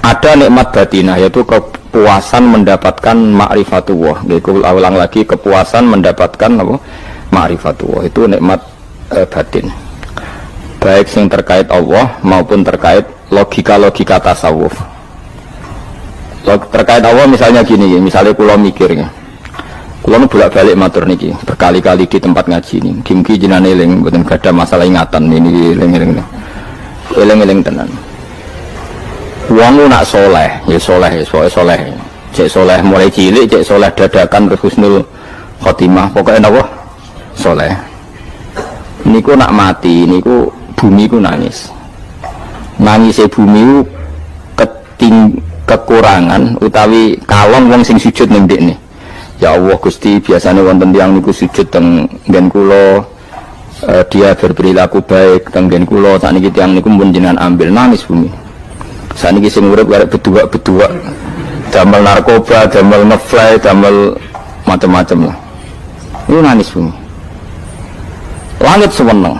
Ada nikmat batinah, yaitu kepuasan mendapatkan ma'rifatullah. Ulang lagi, kepuasan mendapatkan apa? Ma'rifatullah. Itu nikmat batin. Baik yang terkait Allah maupun terkait logika-logika tasawuf. Terkait Allah misalnya gini, misalnya kula mikirnya. Kula nu bolak-balik matur niki, berkali-kali di tempat ngaji ini. Mugi jenengan eling mboten gadah masalah ingatan ini eling-eling. Eling-eling tenan. Wong nak soleh, ya soleh, soleh. Cek soleh mulai cilik, cek soleh dadakan terus husnul khotimah. Pokoknya napa? Soleh. Niku nak mati, niku bumi ku nangis. Nangisnya bumi ku kekurangan utawi kalong wong sing sujud ning ndekne. Ya Allah Gusti, biasanya wonten tiyang niku sujud teng nggen kula, dia berperilaku baik teng nggen kula, sakniki tiyang niku pun jenengan ambil, nangis bumi. Sakniki sing urip arek bedua-bedua, damel narkoba, damel ngefly, damel macam-macam lah. Itu nangis bumi. Langit semeneng.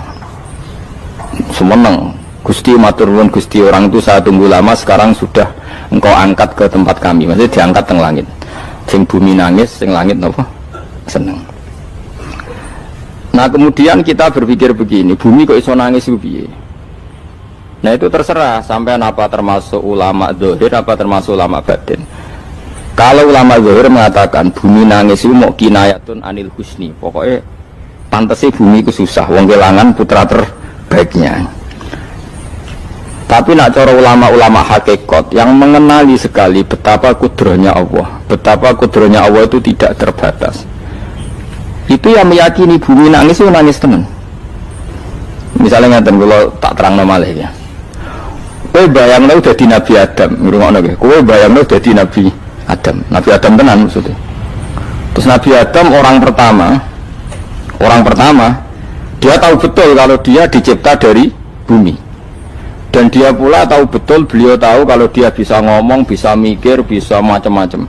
Gusti matur nuwun Gusti, orang itu saya tunggu lama, sekarang sudah engkau angkat ke tempat kami, maksudnya diangkat teng langit. Sing bumi nangis, sing langit napa? Seneng. Nah kemudian kita berpikir begini, bumi kok iso nangis itu piye? Nah itu terserah sampean apa termasuk ulama zahir apa termasuk ulama batin. Kalau ulama zahir mengatakan bumi nangis itu mau kinayatun anil husni, pokoknya pantasnya bumi itu susah, wong kelangan putra terbaiknya. Tapi nak cara ulama-ulama hakikat yang mengenali sekali betapa kudrahnya Allah, betapa kudrahnya Allah itu tidak terbatas. Itu yang meyakini bumi nangis itu nangis tenan. Misalnya ngaten kula tak terangno malih ya. Kowe bayangno dadi Nabi Adam, ngrungokno nggih. Kowe bayangno dadi Nabi Adam. Nabi Adam tenan maksudnya. Terus Nabi Adam orang pertama dia tahu betul kalau dia dicipta dari bumi. Dan dia pula tahu betul, beliau tahu kalau dia bisa ngomong, bisa mikir, bisa macam-macam.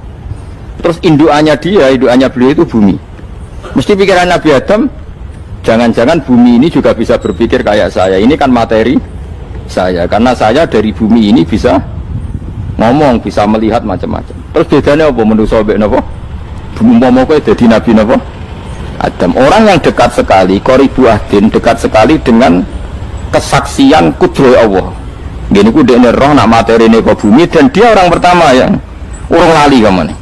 Terus indukannya beliau itu bumi. Mesti pikiran Nabi Adam, jangan-jangan bumi ini juga bisa berpikir kayak saya. Ini kan materi saya, karena saya dari bumi ini bisa ngomong, bisa melihat macam-macam. Terus bedanya apa menurut sobat napa? Bumi mau kowe dadi Nabi napa? Adam. Orang yang dekat sekali, qoribu ahdin, dekat sekali dengan kesaksian kudroh Allah. Gini ku dekne roh nak materi ini ke bumi, dan dia orang pertama yang urung lali kemana.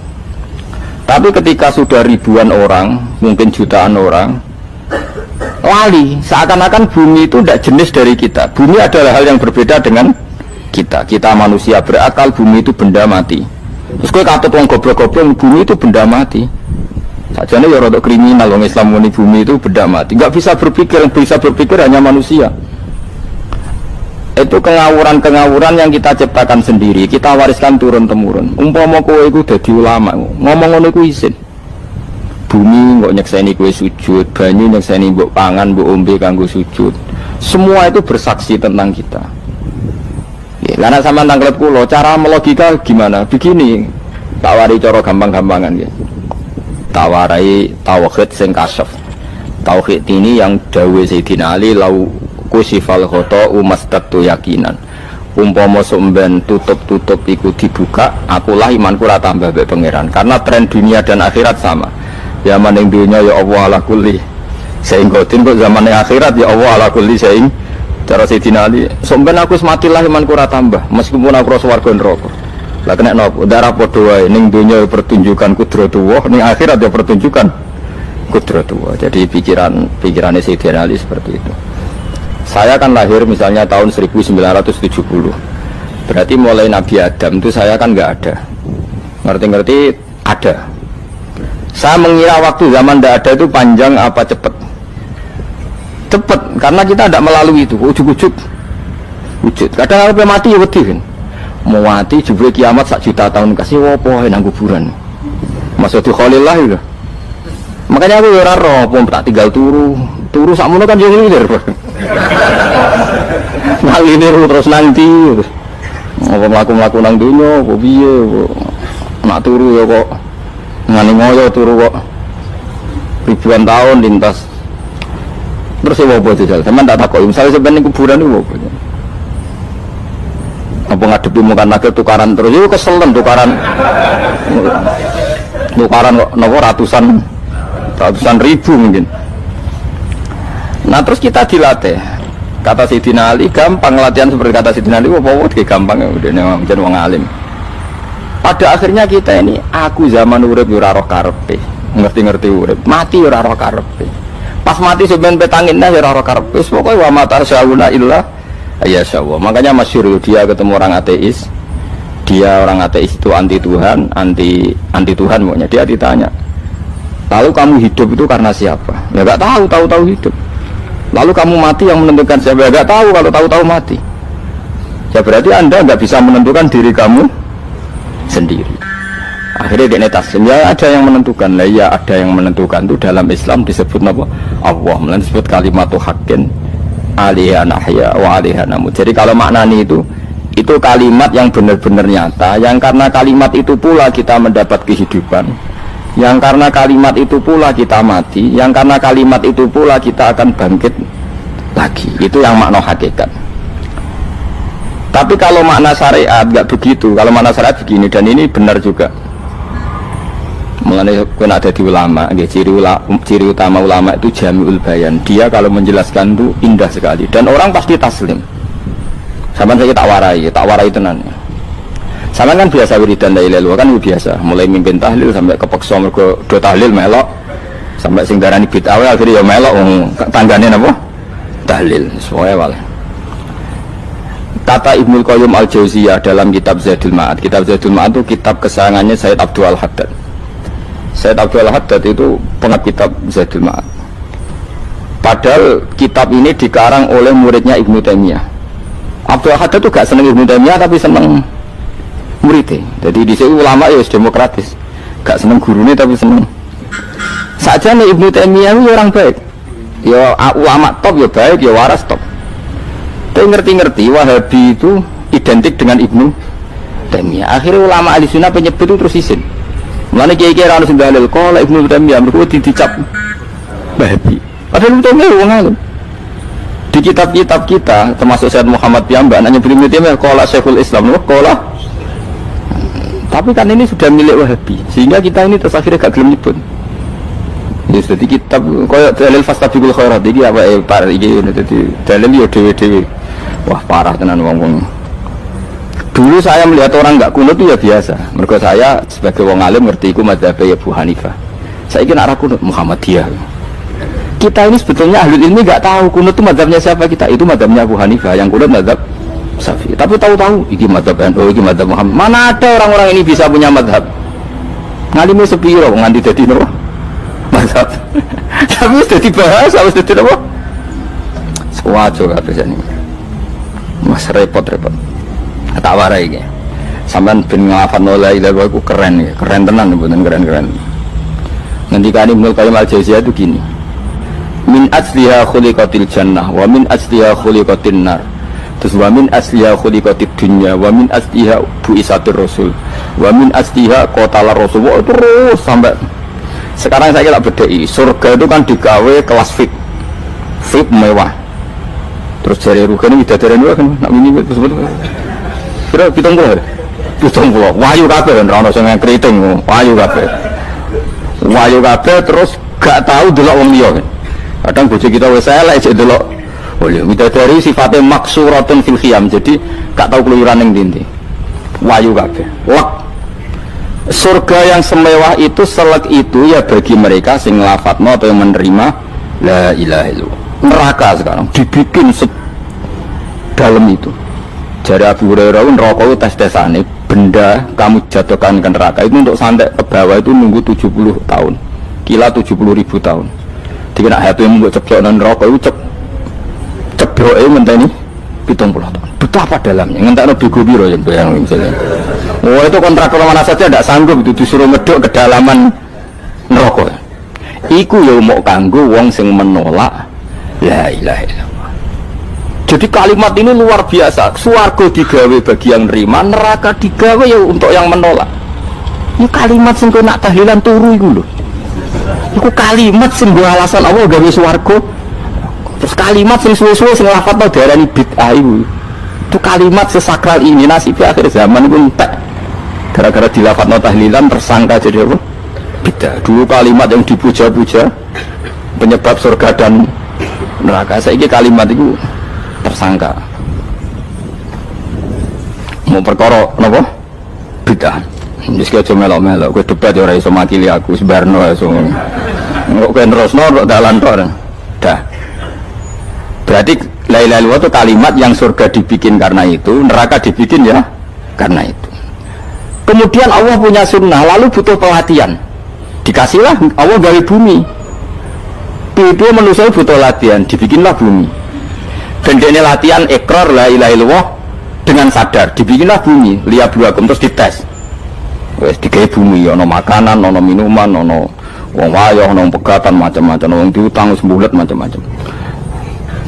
Tapi ketika sudah ribuan orang, mungkin jutaan orang lali, seakan-akan bumi itu tidak jenis dari kita. Bumi adalah hal yang berbeda dengan kita. Kita manusia berakal, bumi itu benda mati. Terus kowe katut wong goblok-goblok, bumi itu benda mati. Sajane ya rada kriminal wong Islam muni bumi itu benda mati. Enggak bisa berpikir, yang bisa berpikir hanya manusia. Itu kengawuran-kengawuran yang kita ciptakan sendiri, kita wariskan turun-temurun. Umpama kowe iku dadi ulama, ngomong ngono iku isin. Bumi kok nyekseni kowe sujud, banyu nyekseni mbok pangan, mbok ombe kanggo sujud. Semua itu bersaksi tentang kita. Ya, karena sama tanglet kula, cara melogika gimana? Begini, tak wari cara gampang-gampangan ya. Tawarai tauhid sing kasyaf. Tauhid ini yang dawuh Sayyidina Ali lau kusifal khoto'u mastatu yakinan. Umpama somben tutup-tutup iku dibuka, akulah imanku ora tambah mbek pangeran. Karena tren dunia dan akhirat sama. Ya maning dunia ya Allah ala kulli sehingga kok zaman akhirat ya Allah ala kulli sehing. Cara Sayyidina Ali, somben aku sematilah imanku ora tambah meskipun aku swarga neraka. Lah kena napa? Darah padha wae ning dunia pertunjukan kudratullah, ning akhirat ya pertunjukan kudratullah. Jadi pikirannya Sayyidina Ali seperti itu. Saya kan lahir misalnya tahun 1970. Berarti mulai Nabi Adam itu saya kan nggak ada. Ngerti-ngerti ada. Saya mengira waktu zaman tidak ada itu panjang apa cepat? Cepat, karena kita tidak melalui itu. Ujuk-ujuk. Wujud. Kadang kalau mati ya wedi kan. Mau mati jebule kiamat 1 juta tahun kasih apa nang kuburan. Maksudnya Khalillah itu. Makanya aku ora roh, tak tinggal turu sakmono kan yo ngilir. Nah ini terus nanti apa melaku nang dunia kok piye nak turu ya kok ngani ngoyo turu kok ribuan tahun lintas terus ya apa itu teman tak takoki misalnya sebenarnya kuburan itu apa Apa ngadepi muka nakir tukaran terus itu keselen tukaran kok nopo ratusan ribu mungkin. Nah terus kita dilatih. Kata Sayyidina Ali gampang latihan seperti kata Sayyidina Ali, apa gampang ya udah jadi wong alim. Pada akhirnya kita ini aku zaman urip ora roh karepe, ngerti-ngerti urip, mati ora roh karepe. Pas mati sebenarnya petangin dah ora roh karepe, pokoke wa matar sauna illa ya Allah. Makanya masyhur dia ketemu orang ateis. Dia orang ateis itu anti Tuhan, anti Tuhan pokoknya. Dia ditanya, lalu kamu hidup itu karena siapa? Ya nggak tahu hidup. Lalu kamu mati yang menentukan siapa? Ya nggak tahu, kalau tahu mati. Ya berarti Anda nggak bisa menentukan diri kamu sendiri. Akhirnya dia taslim, ya ada yang menentukan. Lah ya ada yang menentukan itu dalam Islam disebut apa? Allah, disebut kalimatu haqqin alaiha nahya wa alaiha namut. Jadi kalau maknanya itu kalimat yang benar-benar nyata, yang karena kalimat itu pula kita mendapat kehidupan, yang karena kalimat itu pula kita mati, yang karena kalimat itu pula kita akan bangkit lagi. Itu yang makna hakikat. Tapi kalau makna syariat nggak begitu. Kalau makna syariat begini, dan ini benar juga. Mengenai kena ada di ulama, ciri utama ulama itu jami'ul bayan. Dia kalau menjelaskan itu indah sekali dan orang pasti taslim. Sama saya tak warai tenan. Sama kan biasa wiridan la ilaha illallah kan biasa, mulai mimpin tahlil sampai kepeksa mergo do tahlil melok, sampai sing darani bid'ah akhirnya ya melok tanggane napa? Tahlil. Semuanya wale. Kata Ibnu Qayyim Al-Jauziyah dalam kitab Zadul Ma'ad. Kitab Zadul Ma'ad itu kitab kesayangannya Sayyid Abdul Al-Haddad. Sayyid Abdul Al-Haddad itu pengarang kitab Zadul Ma'ad. Padahal kitab ini dikarang oleh muridnya Ibnu Taimiyah. Abdul Al-Haddad itu gak seneng Ibnu Taimiyah tapi seneng muridnya. Jadi di sini ulama ya demokratis. Gak seneng gurunya tapi seneng. Saja nih Ibnu Taimiyah itu orang baik. Ya ulama top ya baik, ya waras top. Tapi ngerti-ngerti Wahabi itu identik dengan Ibnu Taimiyah. Akhirnya ulama ahli sunnah penyebut itu terus isin. Mulane kiai-kiai ra ono sing dalil kok Ibnu Taimiyah mergo dicap Wahabi. Padahal Ibnu Taimiyah wong alim. Di kitab-kitab kita termasuk Syekh Muhammad piyambak nanya Ibnu Taimiyah qala Syekhul Islam qala. Tapi kan ini sudah milik Wahabi sehingga kita ini terus akhirnya gak gelem nyebut. Jadi kitab koyo dalil fastabiqul khairat iki apa par iki dadi dalil yo dhewe-dhewe. Wah parah tenan wong-wong. Dulu saya melihat orang nggak kunut itu ya biasa. Mergo saya sebagai wong alim ngerti iku mazhab Abu Hanifah. Saya kira arah kunut Muhammadiyah. Kita ini sebetulnya ahli ilmi nggak tahu kunut itu mazhabnya siapa kita. Itu mazhabnya Abu Hanifah, yang kunut mazhab Syafi'i. Tapi tahu-tahu iki mazhab NU, iki mazhab Muhammad. Mana ada orang-orang ini bisa punya mazhab? Ngalimu sepiro nganti dadi napa? Mazhab. Tapi sudah dibahas, harus dadi napa? Sewajo kabeh jane. Mas repot-repot. Tak warai iki. Sampeyan ben nglafal la ilaha illallah iku keren ya, keren tenan mboten keren-keren. Ngendikane Ibnu Qayyim Al-Jauziyah itu gini. Min asliha khuliqatil jannah wa min asliha khuliqatin nar. Terus wa min asliha khuliqatid dunya wa min asliha bu'isatir rasul wa min asliha qatalar rasul. Oh, terus sampai sekarang saya kira bedai. Surga itu kan digawe kelas VIP mewah. Terus jari rugane widadaran wae kan nak wingi sebut. Kira 70. Wahyu kabeh kan ora ono sing kriting, wahyu kabeh. Wahyu kabeh terus gak tahu delok wong liya kan. Kadang bojo kita wis elek jek delok. Oh iya, widadari sifatnya maksuratun fil khiyam. Jadi gak tahu keluyuran ning ndi. Wahyu kabeh. Lek surga yang semewah itu selek itu ya bagi mereka sing nglafatno atau yang menerima la ilaha illallah. Neraka sekarang dibikin dalam itu. Jari Abu Hurairah neraka itu tes-tesane benda kamu jatuhkan ke neraka itu untuk santai ke bawah itu nunggu 70 tahun. Kila 70.000 tahun. Dikira HP mu mbok ceblok nang neraka itu cebloke ngenteni 70 tahun. Betapa dalamnya ngentekno bego piro ya bayang misalnya. Oh itu kontraktor mana saja tidak sanggup itu disuruh medok kedalaman neraka. Iku ya mau kanggo wong sing menolak la ilaha illallah. Jadi kalimat ini luar biasa. Swarga digawe bagi yang nerima, neraka digawe ya untuk yang menolak. Ini kalimat sing kok nak tahlilan turu iku lho. Iku kalimat sing nggo alasan Allah gawe swarga. Terus kalimat sing suwe-suwe sing lafadzno diarani bid'ah iku. Itu kalimat sesakral ini nasibnya akhir zaman pun tak. Gara-gara dilafadzno tahlilan tersangka jadi apa? Bidah. Dulu kalimat yang dipuja-puja penyebab surga dan neraka. Saiki kalimat itu tersangka. Mau perkara napa? Bidah. Wis aja melok-melok, kowe debat ora iso makili aku sebarno iso. Kok kowe terusno kok dalan tok. Dah. Berarti la ilaha illallah itu kalimat yang surga dibikin karena itu, neraka dibikin ya karena itu. Kemudian Allah punya sunnah, lalu butuh pelatihan. Dikasihlah Allah gawe bumi. Itu manusia butuh latihan, dibikinlah bumi. Dan ini latihan ikrar la ilaha illallah dengan sadar, dibikinlah bumi, liyabluwakum terus dites. Wes digawe bumi, ono makanan, ono minuman, ono wong wayah, ono pegatan macam-macam, wong diutang sembulet macam-macam.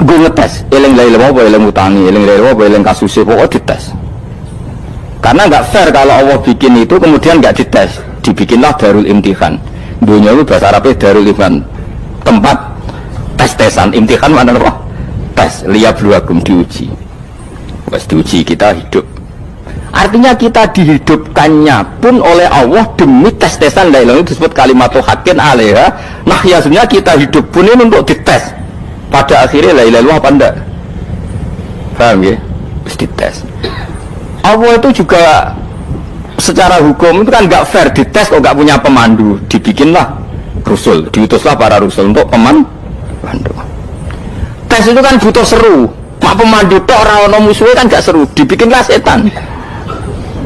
Gue ngetes, eling la ilaha illallah apa eling utangi, eling la ilaha illallah apa eling kasusnya, pokoknya dites. Karena nggak fair kalau Allah bikin itu kemudian nggak dites, dibikinlah darul imtihan. Dunia itu bahasa Arabnya darul imtihan, tempat tes-tesan. Imtihan mana apa? Tes, liyabluwakum, diuji. Wes diuji kita hidup. Artinya kita dihidupkannya pun oleh Allah demi tes-tesan la ilaha itu disebut kalimatul haqqin alaiha. Nah ya sebenarnya kita hidup pun ini untuk dites. Pada akhirnya la ilaha illallah apa enggak? Paham ya? Terus dites. Allah itu juga secara hukum itu kan nggak fair, dites kok nggak punya pemandu, dibikinlah rusul, diutuslah para rusul untuk pemandu. Tes itu kan butuh seru, mak pemandu tok orang musuhnya kan nggak seru, dibikinlah setan.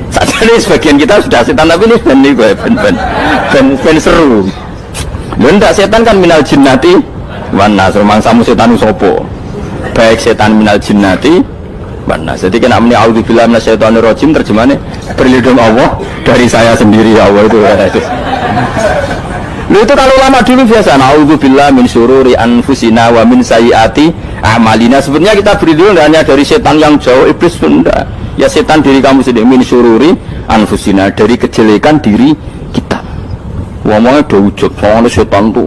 Saat ini sebagian kita sudah setan tapi ini ben seru. Enggak, setan kan minal jinnati wana, semangsamu setan usopo. Baik setan minal jinnati wana. Jadi kena muni a'udzubillahi minasyaitonir rajim, terjemahannya berlindung Allah dari saya sendiri ya Allah itu. Lu itu kalau lama dulu biasa a'udzubillahi min syururi anfusina wa min sayyiati a'malina. Sebenarnya kita berlindung hanya dari setan yang jauh, iblis pun enggak. Ya setan diri kamu sendiri, min syururi anfusina, dari kejelekan diri kita. Ngomongnya do ujub, soalnya setan tuh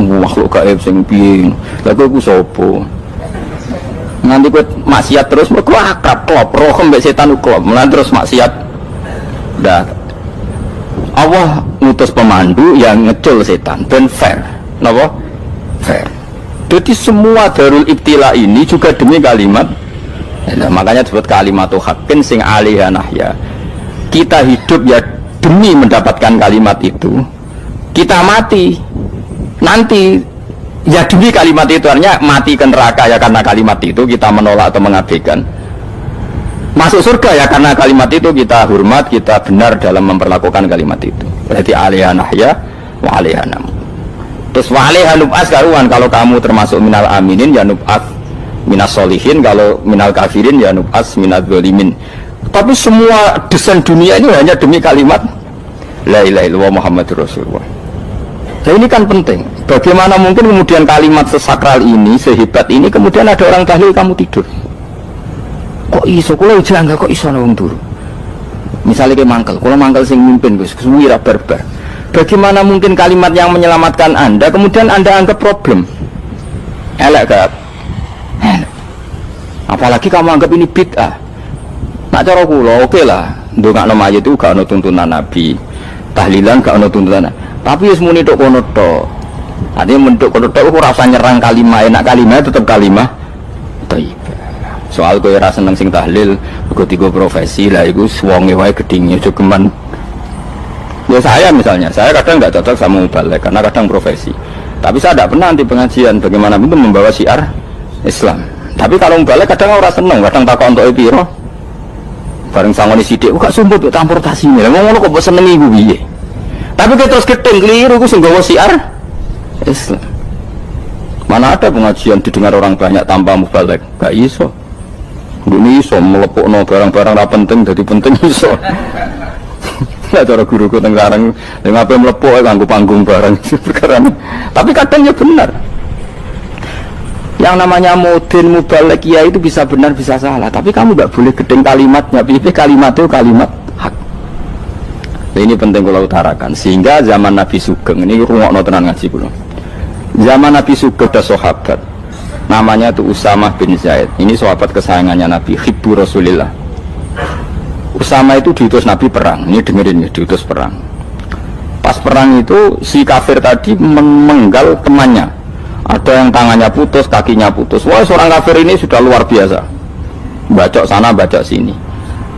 makhluk gaib sing piye. Lah kowe ku sapa? Nanti kowe maksiat terus mergo akrab klop, roh mbek setan klop, mulai terus maksiat. Dah. Allah ngutus pemandu yang ngecul setan dan fair. Napa? Fair. Jadi semua darul ibtila ini juga demi kalimat. Nah, makanya disebut kalimatul haqqin sing alaiha nahya. Kita hidup ya demi mendapatkan kalimat itu. Kita mati nanti ya demi kalimat itu, artinya mati ke neraka ya karena kalimat itu kita menolak atau mengabaikan. Masuk surga ya karena kalimat itu kita hormat, kita benar dalam memperlakukan kalimat itu. Berarti alaiha nahya wa alaiha nam. Terus wa alaiha nub'as karuan, kalau kamu termasuk minal aminin ya nub'as minas solihin, kalau minal kafirin ya nub'as minal zalimin. Tapi semua desain dunia ini hanya demi kalimat la ilaha illallah Muhammadur Rasulullah. Nah ini kan penting. Bagaimana mungkin kemudian kalimat sesakral ini, sehebat ini, kemudian ada orang tahlil kamu tidur? Kok iso? Kalau jangga kok iso nawang turu? Misalnya kayak mangkel, kalau mangkel sing mimpin Gus, kesuwira barbar. Bagaimana mungkin kalimat yang menyelamatkan Anda kemudian Anda anggap problem? Elek gak? Apalagi kamu anggap ini bid'ah. Nak cara kula oke lah, ndongakno mayit itu gak ono tuntunan Nabi, tahlilan gak ono tuntunan. Tapi wis muni tok kono tok. Artinya mentuk kono tok ora usah nyerang kalimah, enak kalimah tetap kalimah thayyibah. Soal kowe ora seneng sing tahlil, mergo tiga profesi lah iku wonge wae gedhinge aja geman. Ya saya misalnya, saya kadang nggak cocok sama mubalek karena kadang profesi. Tapi saya tidak pernah anti pengajian, bagaimana itu membawa syiar Islam. Tapi kalau mubalek kadang orang seneng, kadang takut untuk piro. Bareng sangoni sidik, kok sumput transportasi ini, ngomong kok seneng ibu biye. Tapi kita terus gedeng keliru, gue sungguh syiar Islam. Mana ada pengajian didengar orang banyak tanpa mubalek? Gak iso. Ini iso melepukno barang-barang ra penting jadi penting iso. Lah cara guruku teng sareng ning ape mlepuk kanggo panggung barang perkara. Tapi kadang ya benar. Yang namanya modern mubalek ya itu bisa benar bisa salah, tapi kamu nggak boleh gedeng kalimatnya. Pilih kalimat itu kalimat hak. Nah, ini penting kalau utarakan. Sehingga zaman Nabi Sugeng ini rungokno tenan ngaji kula. Zaman Nabi Sugeng ada sahabat Namanya tuh Usamah bin Zaid. Ini sahabat kesayangannya Nabi, hibbu Rasulillah. Usamah itu diutus Nabi perang. Ini dengerin ya, diutus perang. Pas perang itu si kafir tadi memenggal temannya. Ada yang tangannya putus, kakinya putus. Wah, seorang kafir ini sudah luar biasa. Bacok sana, bacok sini.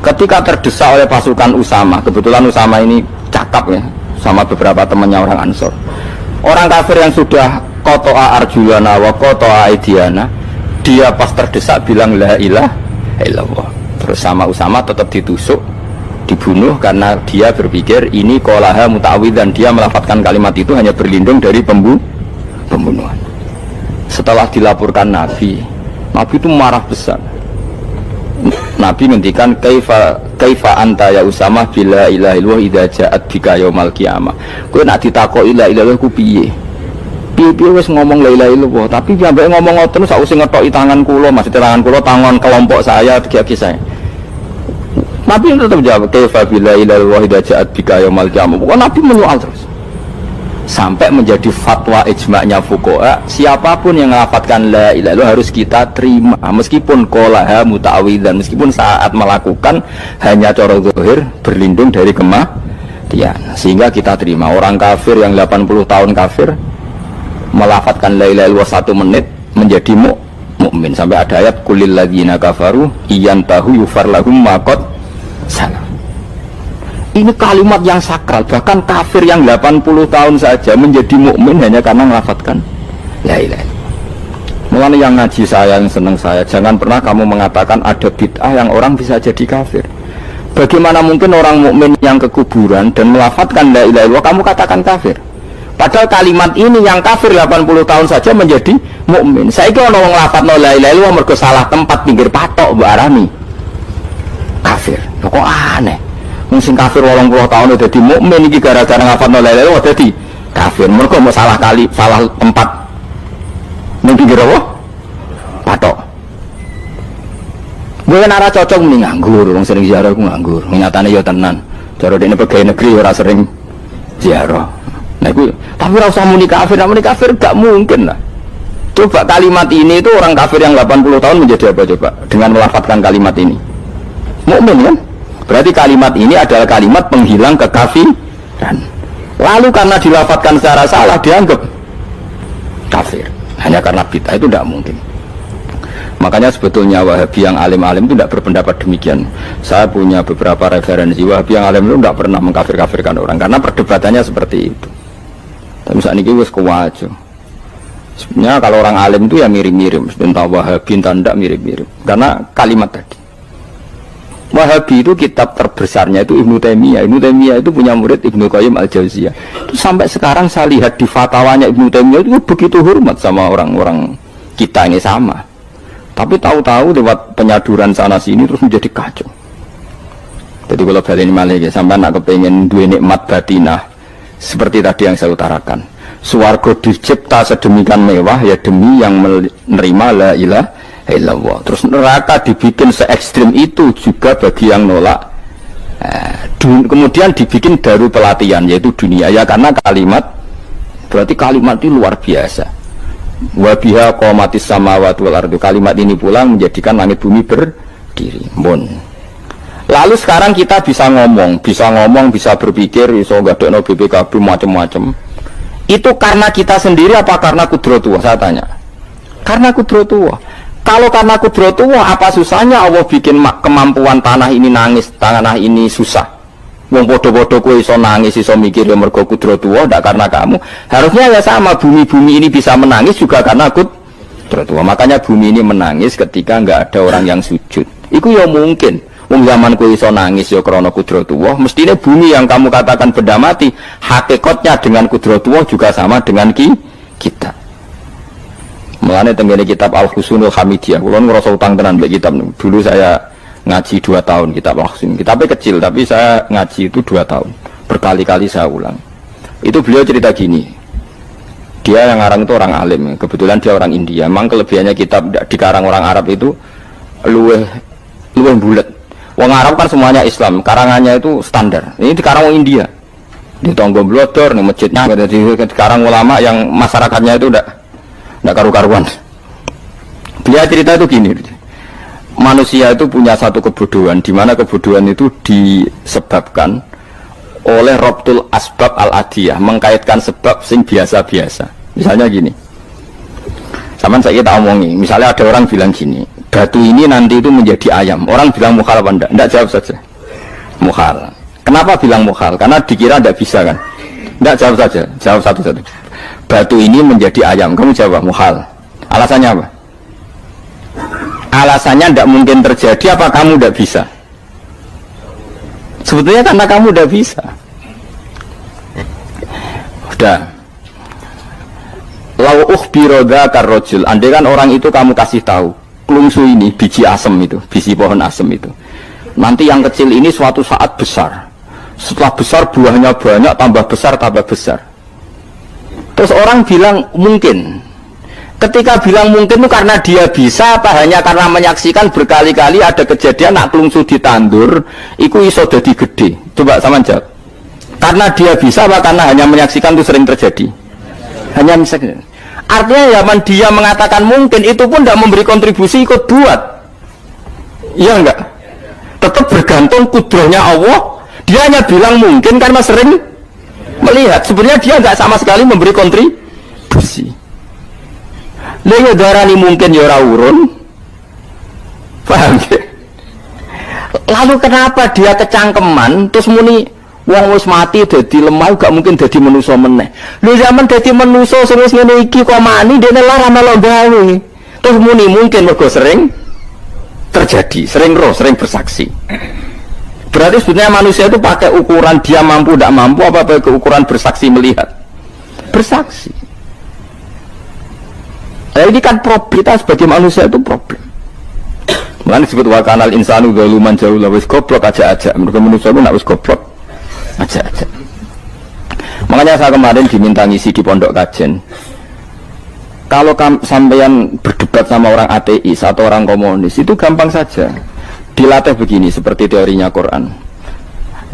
Ketika terdesak oleh pasukan Usamah, kebetulan Usamah ini cakap ya, sama beberapa temannya orang Ansor. Orang kafir yang sudah kotoa arjulana wa kotoa aidiana, dia pas terdesak bilang la ilaha illallah. Terus sama Usamah tetap ditusuk, dibunuh karena dia berpikir ini qolaha muta'awid, dan dia melafadzkan kalimat itu hanya berlindung dari pembunuhan. Setelah dilaporkan Nabi itu marah besar. Nabi ngendikan kaifa anta ya Usamah bila ilaha illallah idza ja'at bika yaumal qiyamah. Kowe nak ditakoki la ilaha illallah ku piye? Piye wis ngomong la ilaha illallah, tapi sampai ngomong ngoten sausé ngetoki tangan kula, maksudnya tangan kula tangan kelompok saya, tiga-tiga saya. Nabi tetap jawab kaifa bila ilaha illallah idza ja'at bika yaumal qiyamah. Pokoknya Nabi menyoal terus. Sampai menjadi fatwa ijma'nya fuqaha, siapapun yang melafatkan la ilaha illallah harus kita terima, meskipun qolaha muta'awidzan, meskipun saat melakukan hanya cara zahir berlindung dari kematian, sehingga kita terima. Orang kafir yang 80 tahun kafir melafatkan la ilaha illallah 1 menit menjadi mukmin. Sampai ada ayat kulil ladzina kafaru iyantahu yufar lahum ma qad salam. Ini kalimat yang sakral, bahkan kafir yang 80 tahun saja menjadi mukmin hanya karena melafatkan la ilaha illallah. Mulanya yang ngaji saya, yang senang saya, jangan pernah kamu mengatakan ada bid'ah yang orang bisa jadi kafir. Bagaimana mungkin orang mukmin yang ke kuburan dan melafatkan la ilaha illallah kamu katakan kafir? Padahal kalimat ini yang kafir 80 tahun saja menjadi mukmin. Saya kira orang melafatkan la ilaha illallah mergo salah tempat pinggir patok mbak Arami kafir. Kok aneh? Mungkin kafir 80 tahun udah di mukmin iki gara-gara ngafalno la ilaha illallah dadi kafir. Mergo mau salah kali, salah tempat. Ning pinggir apa? Patok. Gue nara cocok mending nganggur, wong sering ziarah ku nganggur. Nyatane ya tenan. Cara dekne pegawai negeri ora sering ziarah. Nah iku tapi ora usah muni kafir gak mungkin lah. Coba kalimat ini itu orang kafir yang 80 tahun menjadi apa coba? Dengan melafadzkan kalimat ini. Mukmin kan? Berarti kalimat ini adalah kalimat penghilang kekafiran. Lalu karena dilafadzkan secara salah dianggap kafir. Hanya karena bid'ah, itu tidak mungkin. Makanya sebetulnya Wahabi yang alim-alim itu tidak berpendapat demikian. Saya punya beberapa referensi Wahabi yang alim itu tidak pernah mengkafir-kafirkan orang, karena perdebatannya seperti itu. Tapi saat ini wis kuwajo. Sebenarnya kalau orang alim itu ya mirip-mirip, entah Wahabi entah tidak mirip-mirip. Karena kalimat tadi. Wahabi itu kitab terbesarnya itu Ibnu Taimiyah. Ibnu Taimiyah itu punya murid Ibnu Qayyim Al-Jauziyah. Itu sampai sekarang saya lihat di fatwanya Ibnu Taimiyah itu begitu hormat sama orang-orang kita ini sama. Tapi tahu-tahu lewat penyaduran sana sini terus menjadi kacau. Jadi kalau balik ini malah ya, sampai nak kepengen dua nikmat batinah seperti tadi yang saya utarakan. Swarga dicipta sedemikian mewah ya demi yang menerima la ilaha illallah. Terus neraka dibikin se ekstrim itu juga bagi yang nolak. Kemudian dibikin daru pelatihan yaitu dunia ya, karena kalimat berarti kalimat itu luar biasa. Wa biha qamatis samawati wal ardu. Kalimat ini pulang menjadikan langit bumi berdiri. Lalu sekarang kita bisa ngomong, bisa berpikir, bisa gadekno BPKB macam-macam. Itu karena kita sendiri apa karena kudratullah? Saya tanya. Karena kudratullah. Kalau karena kudratullah, apa susahnya Allah bikin kemampuan tanah ini nangis, tanah ini susah. Wong podo-podo kowe iso nangis, iso mikir ya mergo kudratullah, ndak karena kamu. Harusnya ya sama, bumi-bumi ini bisa menangis juga karena kudratullah. Makanya bumi ini menangis ketika enggak ada orang yang sujud. Iku ya mungkin. Wong zaman kowe iso nangis ya krana kudratullah, mestine bumi yang kamu katakan benda mati, hakikatnya dengan kudratullah juga sama dengan kita. Mulane tenggene kitab Al-Husunul Hamidiyah, kula ngrasa utang tenan mbek kitab. Dulu saya ngaji 2 tahun kitab Al-Husun. Kitabnya kecil tapi saya ngaji itu 2 tahun. Berkali-kali saya ulang. Itu beliau cerita gini. Dia yang ngarang itu orang alim, kebetulan dia orang India. Memang kelebihannya kitab dikarang orang Arab itu luweh bulet. Wong Arab kan semuanya Islam, karangannya itu standar. Ini dikarang orang India. Di Tonggo Blodor, di masjidnya, dikarang ulama yang masyarakatnya itu udah karu-karuan. Beliau cerita itu gini, manusia itu punya satu kebodohan, di mana kebodohan itu disebabkan oleh robtul asbab al-adiyah, mengkaitkan sebab sing biasa-biasa. Misalnya gini, sama saya kita omongi, misalnya ada orang bilang gini, batu ini nanti itu menjadi ayam, orang bilang mukhal apa enggak? Enggak, jawab saja mukhal. Kenapa bilang mukhal? Karena dikira enggak bisa kan? Enggak, jawab saja, jawab satu-satu. Batu ini menjadi ayam, kamu jawab mukhal. Alasannya apa? Alasannya enggak mungkin terjadi, apa kamu enggak bisa? Sebetulnya karena kamu udah bisa. Udah. Lau ukhbiro dzakar rajul, andai kan orang itu kamu kasih tahu, klungsu ini biji asem itu, biji pohon asem itu. Nanti yang kecil ini suatu saat besar. Setelah besar buahnya banyak, tambah besar, tambah besar. Terus orang bilang mungkin. Ketika bilang mungkin itu karena dia bisa, apa hanya karena menyaksikan berkali-kali ada kejadian nak klungsu ditandur, iku iso dadi gede. Coba sama jawab. Karena dia bisa, apa karena hanya menyaksikan itu sering terjadi? Hanya menyaksikan. Artinya zaman dia mengatakan mungkin, itu pun tidak memberi kontribusi ikut buat. Iya enggak? Tetap bergantung kudrahnya Allah. Dia hanya bilang mungkin karena sering melihat. Sebenarnya dia enggak sama sekali memberi kontribusi. Lha darani mungkin ya ora urun. Paham ya? Lalu kenapa dia kecangkeman terus muni wong wis mati dadi lemah gak mungkin dadi manusa meneh. Lho zaman dadi manusa sing wis ngene iki kok mani dene lara melo gawe. Terus muni mungkin mergo sering terjadi, sering roh, sering bersaksi. Berarti sebetulnya manusia itu pakai ukuran dia mampu tidak mampu apa pakai ukuran bersaksi melihat. Bersaksi. Nah, ini kan kita sebagai manusia itu problem. Makanya disebut wakanal insanu zaluman jauh lah wis goblok aja. Menurut manusia itu nak wis goblok aja. Makanya saya kemarin diminta ngisi di pondok kajen. Kalau sampean berdebat sama orang ateis atau orang komunis itu gampang saja. Dilatih begini seperti teorinya Quran.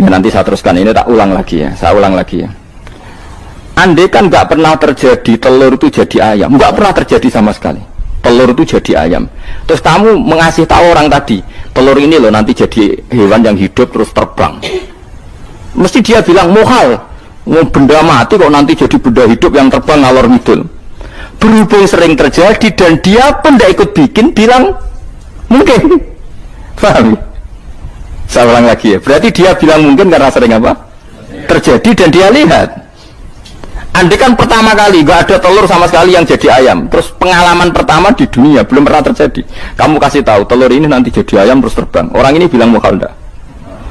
Ya, nanti saya teruskan ini tak ulang lagi ya. Saya ulang lagi ya. Andai kan nggak pernah terjadi telur itu jadi ayam, nggak pernah terjadi sama sekali. Telur itu jadi ayam. Terus kamu mengasih tahu orang tadi, telur ini loh nanti jadi hewan yang hidup terus terbang. Mesti dia bilang mukhal, benda mati kok nanti jadi benda hidup yang terbang ngalor ngidul. Berhubung sering terjadi dan dia pun tidak ikut bikin, bilang mungkin. Paham? Saya ulang lagi ya. Berarti dia bilang mungkin karena sering apa? Terjadi dan dia lihat. Andai kan pertama kali nggak ada telur sama sekali yang jadi ayam, terus pengalaman pertama di dunia belum pernah terjadi. Kamu kasih tahu telur ini nanti jadi ayam terus terbang. Orang ini bilang mukhal enggak?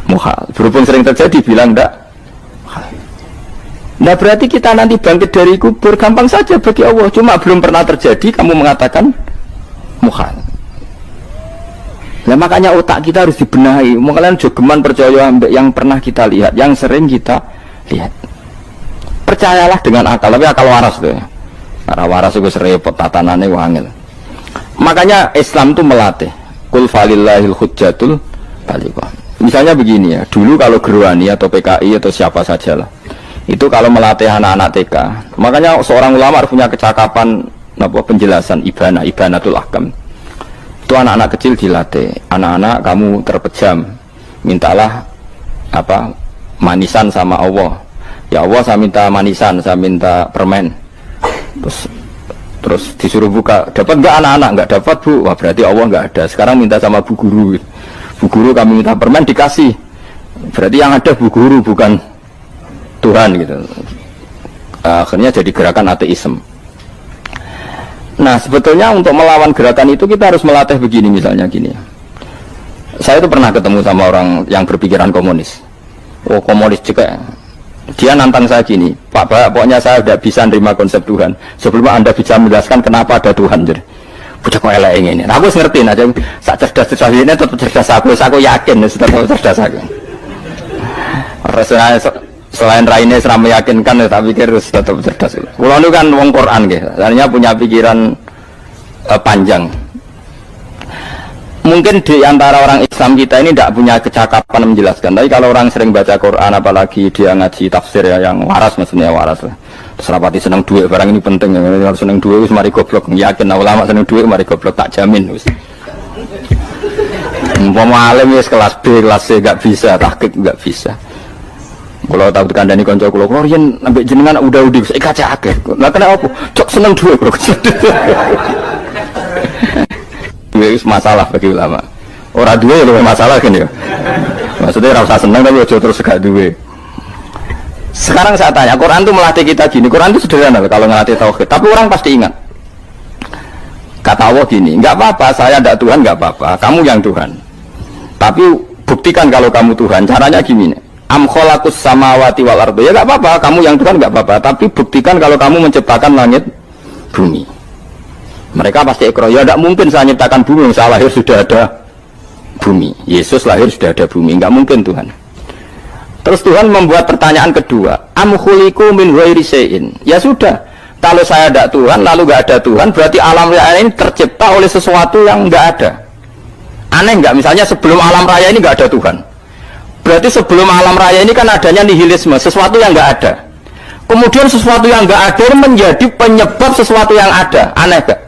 Mukhal. Berhubung sering terjadi bilang enggak? Mukhal. Nah berarti kita nanti bangkit dari kubur gampang saja bagi Allah. Cuma belum pernah terjadi kamu mengatakan mukhal. Nah makanya otak kita harus dibenahi. Makanya jogeman percaya yang pernah kita lihat, yang sering kita lihat. Percayalah dengan akal, tapi akal waras tuh. Karena waras itu serempet tatanannya wangil. Makanya Islam itu melatih. Qul falillahil hujjatul balighah. Misalnya begini ya, dulu kalau Gerwani atau PKI atau siapa sajalah, itu kalau melatih anak-anak TK, makanya seorang ulama harus punya kecakapan penjelasan ibanatul ahkam. Itu anak-anak kecil dilatih. Anak-anak kamu terpejam, mintalah manisan sama Allah. Ya Allah saya minta manisan, saya minta permen. Terus disuruh buka, dapat enggak anak-anak? Enggak dapat bu, wah berarti Allah enggak ada. Sekarang minta sama bu guru. Bu guru kami minta permen dikasih. Berarti yang ada bu guru bukan Tuhan gitu. Akhirnya jadi gerakan ateisme. Nah sebetulnya untuk melawan gerakan itu kita harus melatih begini misalnya gini. Saya itu pernah ketemu sama orang yang berpikiran komunis. Oh komunis juga. Dia nantang saya gini, Pak Bapak, pokoknya saya tidak bisa menerima konsep Tuhan sebelum Anda bisa menjelaskan kenapa ada Tuhan. Jadi, bocah kok elek ini. Nah, aku ngerti aja, sak cerdas ini tetap cerdas aku yakin tetap cerdas aku. Selain raine seram meyakinkan, tapi harus tetap cerdas. Kulo itu kan wong Quran gitu, artinya punya pikiran panjang. Mungkin di antara orang Islam kita ini tidak punya kecakapan menjelaskan. Tapi kalau orang sering baca Quran, apalagi dia ngaji tafsir ya, yang waras, maksudnya waras lah. Terus rapati seneng duit, barang ini penting. Kalau seneng duit, mari goblok. Yakin ulama seneng duit, mari goblok, tak jamin. Umpama alim ya kelas B, kelas C gak bisa, tahqiq gak bisa. Kalau tahu kandani konco kalau riyen ambek jenengan udah saya kaca akeh. Lah kena apa? Cok seneng duit kok. Itu masalah bagi ulama. Orang duwe ya masalah kan ya. Maksudnya rasa seneng tapi aja terus gak duwe. Sekarang saya tanya, Quran itu melatih kita gini. Quran itu sederhana kalau ngelatih tauhid. Tapi orang pasti ingat. Kata Allah gini, enggak apa-apa, saya tidak Tuhan, enggak apa-apa. Kamu yang Tuhan. Tapi buktikan kalau kamu Tuhan. Caranya gini. Am khalaqus samawati wal ardi. Ya enggak apa-apa, kamu yang Tuhan enggak apa-apa. Tapi buktikan kalau kamu menciptakan langit, bumi. Mereka pasti ikrar, ya tidak mungkin saya menciptakan bumi, saya lahir sudah ada bumi. Yesus lahir sudah ada bumi, enggak mungkin Tuhan. Terus Tuhan membuat pertanyaan kedua, am khuliqu min ghairi syai'in. Ya sudah, kalau saya tidak Tuhan, lalu enggak ada Tuhan, berarti alam raya ini tercipta oleh sesuatu yang enggak ada. Aneh enggak? Misalnya sebelum alam raya ini enggak ada Tuhan. Berarti sebelum alam raya ini kan adanya nihilisme, sesuatu yang enggak ada. Kemudian sesuatu yang enggak ada menjadi penyebab sesuatu yang ada. Aneh enggak?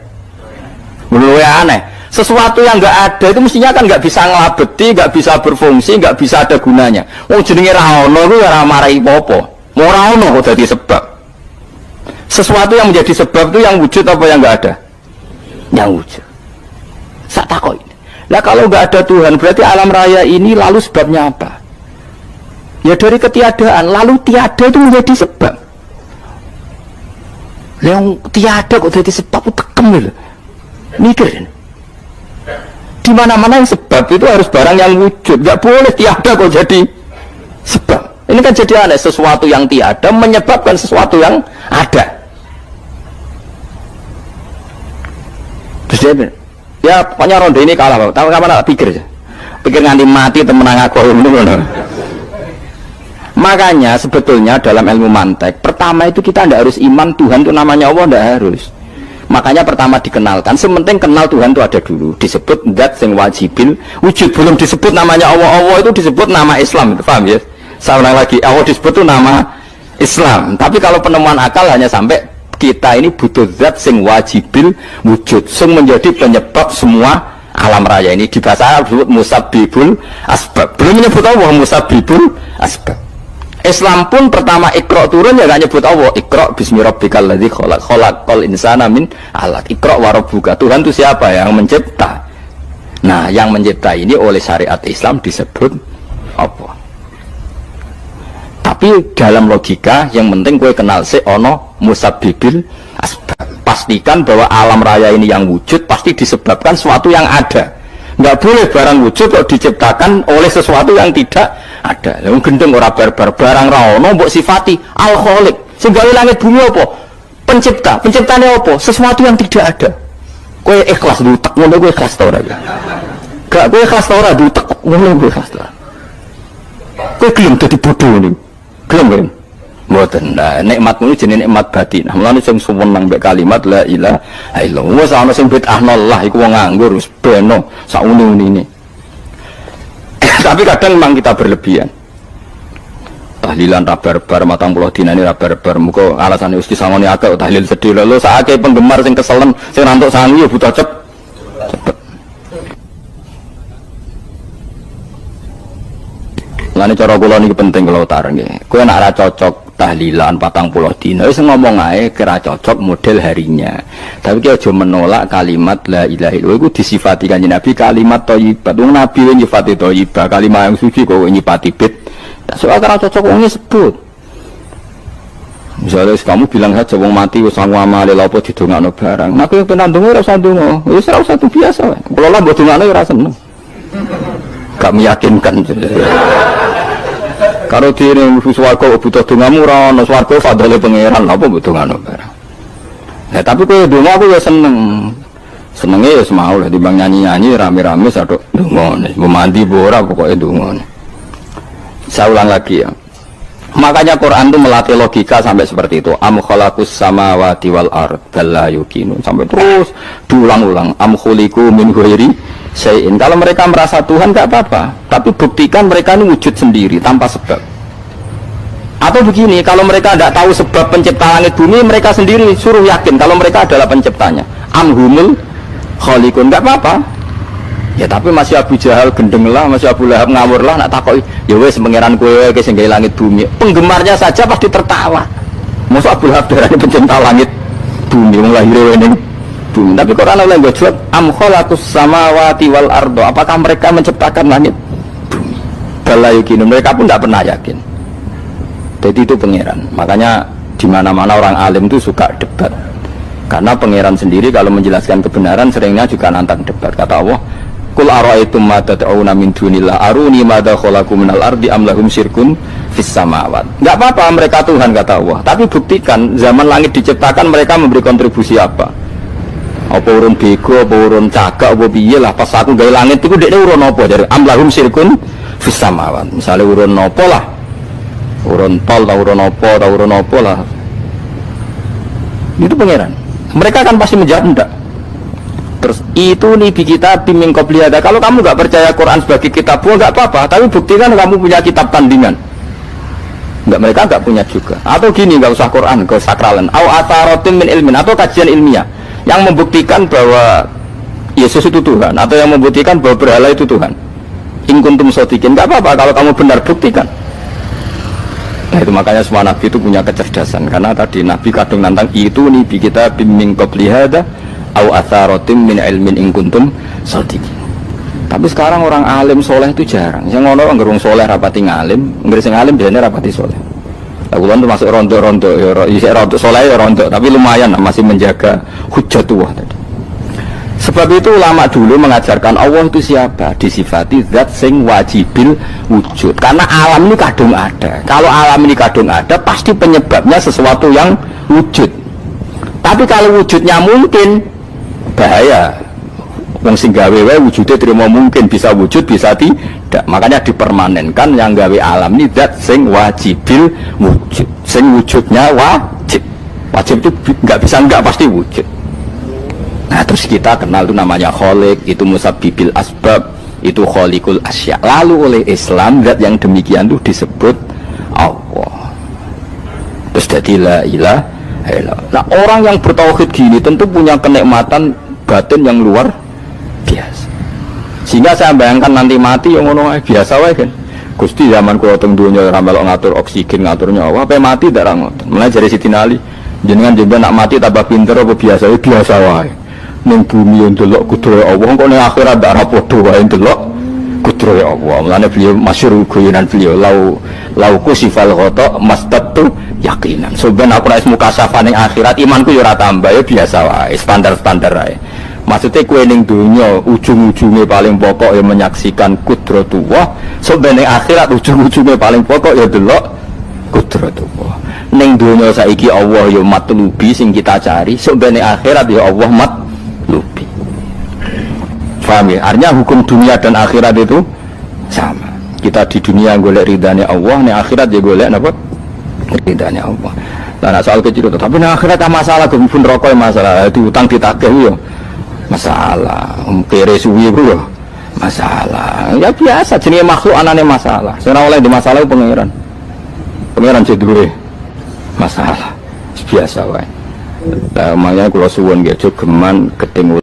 Menurut saya aneh. Sesuatu yang nggak ada itu mestinya kan nggak bisa ngelabeti, nggak bisa berfungsi, nggak bisa ada gunanya. Oh jenenge ra ono kuwi ora marai apa-apa. Ora ono kok dadi sebab. Sesuatu yang menjadi sebab itu yang wujud apa yang nggak ada? Yang wujud. Sak takoi. Lah kalau nggak ada Tuhan berarti alam raya ini lalu sebabnya apa? Ya dari ketiadaan, lalu tiada itu menjadi sebab. Yang tiada kok jadi sebab itu tekem lho. Mikir di mana-mana yang sebab itu harus barang yang wujud, nggak boleh tiada kok jadi sebab. Ini kan jadi aneh, sesuatu yang tiada menyebabkan sesuatu yang ada. Terus dia ya pokoknya ronde ini kalah, tahu kapan tak pikir aja, pikir nganti mati temenang aku ini. Makanya sebetulnya dalam ilmu mantek pertama itu kita tidak harus iman Tuhan itu namanya Allah, tidak harus. Makanya pertama dikenalkan, sementing kenal Tuhan itu ada dulu. Disebut zat sing wajibil wujud, belum disebut namanya Allah. Allah itu disebut nama Islam, itu paham ya? Saya ulang lagi, Allah disebut itu nama Islam. Tapi kalau penemuan akal hanya sampai kita ini butuh zat sing wajibil wujud, sing menjadi penyebab semua alam raya ini. Di bahasa Arab disebut musabbibul asbab. Belum menyebut Allah musabbibul asbab. Islam pun pertama Iqra turun ya gak nyebut Allah. Iqra bismi rabbikal ladzi khalaq, khalaqal insana min 'alaq. Iqra wa rabbuka. Tuhan itu siapa? Yang mencipta. Nah, yang mencipta ini oleh syariat Islam disebut apa? Tapi dalam logika yang penting gue kenal si ono musabbibil asbab. Pastikan bahwa alam raya ini yang wujud pasti disebabkan sesuatu yang ada. Nggak boleh barang wujud kok diciptakan oleh sesuatu yang tidak ada. Yang gendeng ora barbar barang ra ono mbok sifati al khaliq. Sing gawe langit bumi apa? Pencipta. Penciptane apa? Sesuatu yang tidak ada. Kowe ikhlas dutek ngono kowe ikhlas ta ora? Gak kowe ikhlas ta ora dutek ngono kowe ikhlas ta. Kowe gelem dadi bodoh niku. Gelem kan? Mboten. Nah, nikmatmu jenenge nikmat batin. Mulane sing suwenang mbek kalimat la ilaha illallah. Wis ana sing bid'ahno Allah iku wong nganggur wis beno sak uni-unine. Tapi kadang memang kita berlebihan. Tahlilan rabar-bar matang puluh dinane rabar-bar muga alasane wis disangoni akeh tahlil sedih lho sakake penggemar sing keselen sing rantuk sangu ya butuh cepet. Lane cara kula niki penting kula utar nggih. Kowe nek ora cocok tahlilan 40 dina wis ngomong ae kira cocok model harinya. Tapi ki aja menolak kalimat la ilaha illallah iku disifati Kanjeng Nabi kalimat thayyibah. Wong Nabi wis nyifati thayyibah, kalimat yang suci kok nyifati bid. Soal kira cocok wong sebut. Misalnya kamu bilang saja wong mati wis sangu amale lha apa didongakno barang. Nek kowe pengen ndonga ora usah ndonga. Wis ora usah biasa wae. Kula lah mbok dongakno ora seneng. Gak meyakinkan. Kalau diri swarga butuh dongamu ora ono swarga fadhole pangeran apa mbok dongano barang. Nah tapi kowe donga aku ya seneng. Senenge ya semau lah timbang nyanyi-nyanyi rame-rame sadok donga. Mbok mandi ora pokoke donga. Saya ulang lagi ya. Makanya Quran itu melatih logika sampai seperti itu. Am khalaqus samawati wal ard bal la yuqinu sampai terus diulang-ulang. Am khuliqu min ghairi syai'in. Kalau mereka merasa Tuhan nggak apa-apa, tapi buktikan mereka ini wujud sendiri tanpa sebab. Atau begini, kalau mereka tidak tahu sebab pencipta langit bumi, mereka sendiri suruh yakin kalau mereka adalah penciptanya. Amhumul khaliqun, nggak apa-apa. Ya tapi masih Abu Jahal gendeng lah, masih Abu Lahab ngawur lah, nak takoi ya wes pangeran kowe sing gawe langit bumi. Penggemarnya saja pasti tertawa. Masa Abu Lahab darahnya pencipta langit bumi, wong lahir ning bumi. Tapi Quran oleh nggak jawab am khalaqus samawati wal ardo, apakah mereka menciptakan langit bumi? Bala yakin, mereka pun tidak pernah yakin. Jadi itu pangeran. Makanya di mana-mana orang alim itu suka debat. Karena pangeran sendiri kalau menjelaskan kebenaran seringnya juga nantang debat. Kata Allah, "Qul ara'aytum ma tad'una min dunillah aruni madza khalaqu minal ardi am lahum syirkun fis samawat." Enggak apa-apa mereka Tuhan kata Allah, tapi buktikan zaman langit diciptakan mereka memberi kontribusi apa? Apa urun bego, apa urun cagak, apa piye lah pas aku gawe langit iku dekne urun apa dari am lahum syirkun fis samawat. Misale urun apa lah? Urun tol, urun apa lah. Itu pangeran. Mereka kan pasti menjawab enggak. Terus itu nih di kita timing qobliyada. Kalau kamu nggak percaya Quran sebagai kitab, nggak apa-apa. Tapi buktikan kamu punya kitab tandingan. Enggak, mereka nggak punya juga. Atau gini, nggak usah Quran, nggak usah sakralan. Au atharotin min ilmin, atau kajian ilmiah yang membuktikan bahwa Yesus itu Tuhan, atau yang membuktikan bahwa berhala itu Tuhan. In kuntum shodiqin, nggak apa-apa kalau kamu benar, buktikan. Nah itu makanya semua Nabi itu punya kecerdasan. Karena tadi Nabi kadang nantang itu nih di kita timing qobliyada au atharotin min ilmin in kuntum shodiqin. Tapi sekarang orang alim soleh itu jarang. Yang ngono ngerung soleh rapati ngalim, nggak sing alim biasanya rapati soleh. Aku kan tuh masuk rontok-rontok, ya rontok soleh ya rontok, tapi lumayan masih menjaga hujjatullah tadi. Sebab itu ulama dulu mengajarkan Allah itu siapa? Disifati zat sing wajibil wujud. Karena alam ini kadung ada. Kalau alam ini kadung ada, pasti penyebabnya sesuatu yang wujud. Tapi kalau wujudnya mungkin, bahaya. Wong sing gawe wae wujudnya terima mungkin, bisa wujud bisa tidak. Makanya dipermanenkan yang gawe alam ini zat sing wajibil wujud. Sing wujudnya wajib. Wajib itu nggak bisa nggak, pasti wujud. Nah terus kita kenal itu namanya khaliq, itu musabbibil asbab, itu khaliqul asya. Lalu oleh Islam zat yang demikian itu disebut Allah. Terus jadi la ilaha illallah. Nah orang yang bertauhid gini tentu punya kenikmatan batin yang luar biasa. Sehingga saya bayangkan nanti mati yang ngono biasa wae kan. Gusti zaman kula teng donya ora melok ngatur oksigen, ngatur nyawa, apa mati ndak ra ngoten. Mulai dari Siti Ali, jenengan nak mati tambah pinter apa biasa biasa wae. Ning bumi yang delok kudrahe Allah, kok ning akhirat ndak ra padha wae delok kudrahe Allah. Mulane beliau masyhur guyonan beliau lau kusifal ghata mastatu yakinan. Sebenarnya aku nek mukasafah ning akhirat imanku ya ora tambah ya biasa wae, standar-standar wae. Maksudnya kue ning dunya ujung-ujungnya paling pokok ya menyaksikan kudratullah. Sebenarnya akhirat ujung-ujungnya paling pokok ya delok kudratullah. Ning dunya saiki Allah ya matlubi sing kita cari. Sebenarnya akhirat ya Allah matlubi. Paham ya? Artinya hukum dunia dan akhirat itu sama. Kita di dunia golek ridhanya Allah, ning akhirat ya golek napa? Ridhanya Allah. Nah soal kecil itu, tapi ning akhirat masalah pun rokok masalah, diutang ditagih yo masalah, kere suwi bro masalah. Ya biasa jenenge makhluk anane masalah. Ora oleh di masalah pangeran. Pangeran duwe masalah. Biasa wae. Lah makanya kula suwun nggih geman gedeng